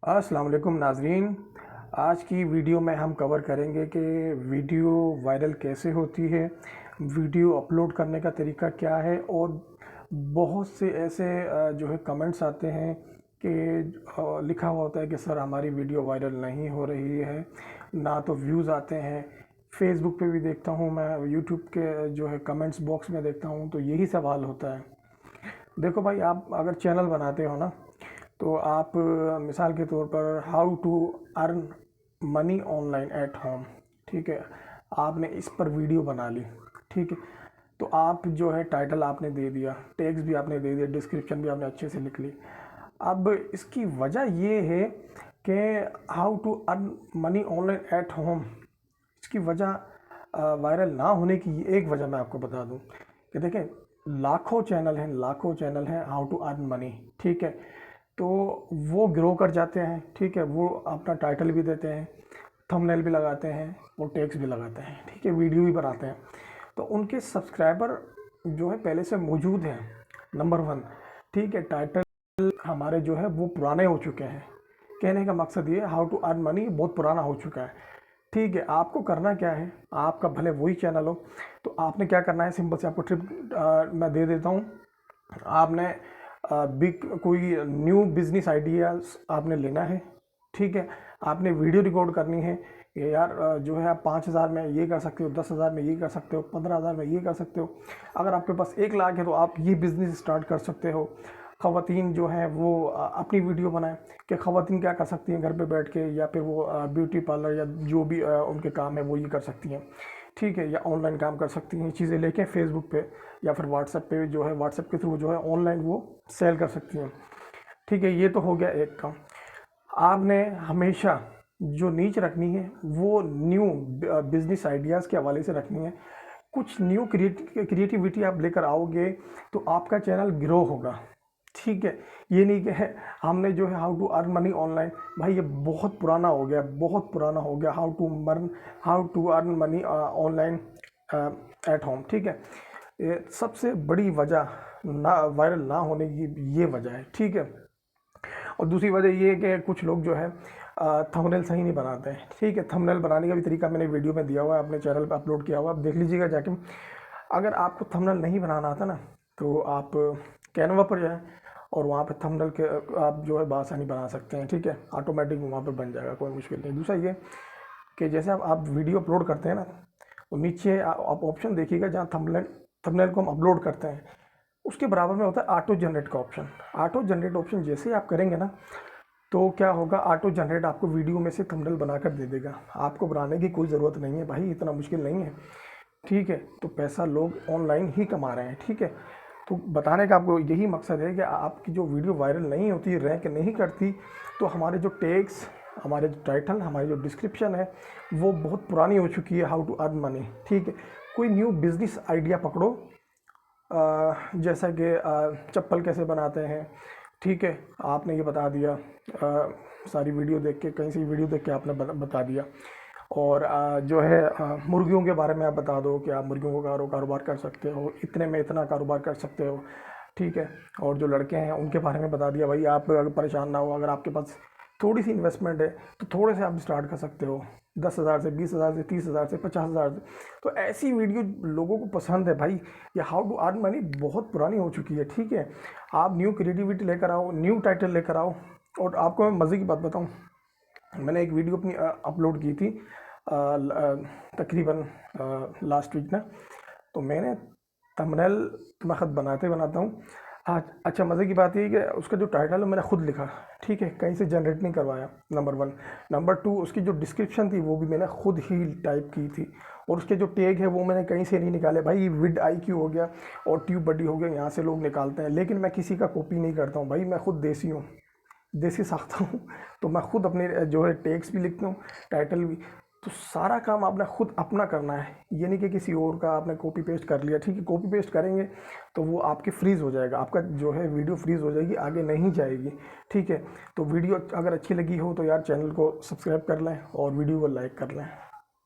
अस्सलाम वालेकुम नाज़रीन। आज की वीडियो में हम कवर करेंगे कि वीडियो वायरल कैसे होती है, वीडियो अपलोड करने का तरीका क्या है। और बहुत से ऐसे जो है कमेंट्स आते हैं कि लिखा हुआ होता है कि सर हमारी वीडियो वायरल नहीं हो रही है, ना तो व्यूज़ आते हैं। फेसबुक पे भी देखता हूँ मैं, यूट्यूब के जो है कमेंट्स बॉक्स में देखता हूँ, तो यही सवाल होता है। देखो भाई, आप अगर चैनल बनाते हो ना, तो आप मिसाल के तौर पर how to earn money online at home, ठीक है, आपने इस पर वीडियो बना ली, ठीक है। तो आप जो है टाइटल आपने दे दिया, टैग्स भी आपने दे दिया, डिस्क्रिप्शन भी आपने अच्छे से लिख ली। अब इसकी वजह ये है कि how to earn money online at home, इसकी वजह वायरल ना होने की एक वजह मैं आपको बता दूं कि देखें, लाखों चैनल हैं हाउ टू अर्न मनी, ठीक है। तो वो ग्रो कर जाते हैं, ठीक है, वो अपना टाइटल भी देते हैं, थंबनेल भी लगाते हैं, वो टेक्स्ट भी लगाते हैं, ठीक है, वीडियो भी बनाते हैं। तो उनके सब्सक्राइबर जो है पहले से मौजूद हैं, नंबर वन, ठीक है। टाइटल हमारे जो है वो पुराने हो चुके हैं। कहने का मकसद ये, हाउ टू अर्न मनी बहुत पुराना हो चुका है, ठीक है। आपको करना क्या है, आपका भले वही चैनल हो, तो आपने क्या करना है, सिंपल से आपको ट्रिप मैं दे देता हूँ। आपने बिग कोई न्यू बिजनेस आइडियाज़ आपने लेना है, ठीक है। आपने वीडियो रिकॉर्ड करनी है कि यार जो है आप 5,000 में ये कर सकते हो, 10,000 में ये कर सकते हो, 15,000 में ये कर सकते हो। अगर आपके पास 1 लाख है तो आप ये बिज़नेस स्टार्ट कर सकते हो। ख़वातीन जो हैं वो अपनी वीडियो बनाएं कि ख़वातीन क्या कर सकती हैं घर पे बैठ के, या फिर वो ब्यूटी पार्लर या जो भी उनके काम है वो ये कर सकती हैं, ठीक है। या ऑनलाइन काम कर सकती हैं, चीज़ें लेके फेसबुक पे या फिर व्हाट्सएप पे जो है, व्हाट्सएप के थ्रू जो है ऑनलाइन वो सेल कर सकती हैं, ठीक है। ये तो हो गया एक काम। आपने हमेशा जो नीच रखनी है वो न्यू बिजनेस आइडियाज़ के हवाले से रखनी है। कुछ न्यू क्रिएटिविटी आप लेकर आओगे तो आपका चैनल ग्रो होगा, ठीक है। ये नहीं कि हमने जो है how to earn money online, भाई ये बहुत पुराना हो गया, बहुत पुराना हो गया। How to earn money online at home, ठीक है। ये सबसे बड़ी वजह ना वायरल ना होने की ये वजह है, ठीक है। और दूसरी वजह ये है कि कुछ लोग जो है थंबनेल सही नहीं बनाते हैं, ठीक है। थंबनेल बनाने का भी तरीका मैंने वीडियो में दिया हुआ है, अपने चैनल पर अपलोड किया हुआ है, आप देख लीजिएगा जाके। अगर आपको थंबनेल नहीं बनाना आता ना, तो आप कैनवा पर जाएं और वहाँ पे थंबनेल के आप जो है बासानी बना सकते हैं, ठीक है। ऑटोमेटिक वहाँ पर बन जाएगा, कोई मुश्किल नहीं। दूसरा ये कि जैसे आप वीडियो अपलोड करते हैं ना, तो नीचे आप ऑप्शन देखिएगा जहाँ थंबनेल को हम अपलोड करते हैं, उसके बराबर में होता है ऑटो जनरेट का ऑप्शन। ऑटो जनरेट ऑप्शन जैसे ही आप करेंगे ना, तो क्या होगा, ऑटो जनरेट आपको वीडियो में से थंबनेल बनाकर दे देगा। आपको बनाने की कोई ज़रूरत नहीं है भाई, इतना मुश्किल नहीं है, ठीक है। तो पैसा लोग ऑनलाइन ही कमा रहे हैं, ठीक है। तो बताने का आपको यही मकसद है कि आपकी जो वीडियो वायरल नहीं होती, रैंक नहीं करती, तो हमारे जो टैग्स, हमारे जो टाइटल, हमारी जो डिस्क्रिप्शन है वो बहुत पुरानी हो चुकी है। हाउ टू अर्न मनी, ठीक है। कोई न्यू बिजनेस आइडिया पकड़ो, जैसा कि चप्पल कैसे बनाते हैं, ठीक है, आपने ये बता दिया। सारी वीडियो देख के, कहीं से वीडियो देख के आपने बता दिया। और जो है मुर्गियों के बारे में आप बता दो कि आप मुर्गियों का कारोबार कर सकते हो, इतने में इतना कारोबार कर सकते हो, ठीक है। और जो लड़के हैं उनके बारे में बता दिया, भाई आप अगर परेशान ना हो, अगर आपके पास थोड़ी सी इन्वेस्टमेंट है तो थोड़े से आप स्टार्ट कर सकते हो, 10,000 से, 20,000 से, 30,000 से, 50,000 से। तो ऐसी वीडियो लोगों को पसंद है भाई। ये हाउ टू अर्न मनी बहुत पुरानी हो चुकी है, ठीक है। आप न्यू क्रिएटिविटी लेकर आओ, न्यू टाइटल लेकर आओ। और आपको मैं मज़े की बात बताऊँ, मैंने एक वीडियो अपनी अपलोड की थी तकरीबन लास्ट वीक ना। तो मैंने थंबनेल तो मैं ख़ुद बनाता हूँ। आज अच्छा, मज़े की बात ये है कि उसका जो टाइटल है मैंने खुद लिखा, ठीक है, कहीं से जनरेट नहीं करवाया, नंबर वन। नंबर टू, उसकी जो डिस्क्रिप्शन थी वो भी मैंने खुद ही टाइप की थी। और उसके जो टैग है वो मैंने कहीं से नहीं निकाले। भाई विड आई क्यू हो गया और ट्यूब बडी हो गया, यहाँ से लोग निकालते हैं, लेकिन मैं किसी का कॉपी नहीं करता हूँ भाई, मैं खुद देसी हूँ, देसी साखता हूँ। तो मैं खुद अपने जो है टेक्स्ट भी लिखता हूँ, टाइटल भी। तो सारा काम आपने खुद अपना करना है, ये नहीं कि किसी और का आपने कॉपी पेस्ट कर लिया, ठीक है। कॉपी पेस्ट करेंगे तो वो आपके फ्रीज़ हो जाएगा, आपका जो है वीडियो फ्रीज़ हो जाएगी, आगे नहीं जाएगी, ठीक है। तो वीडियो अगर अच्छी लगी हो तो यार चैनल को सब्सक्राइब कर लें और वीडियो को लाइक कर लें।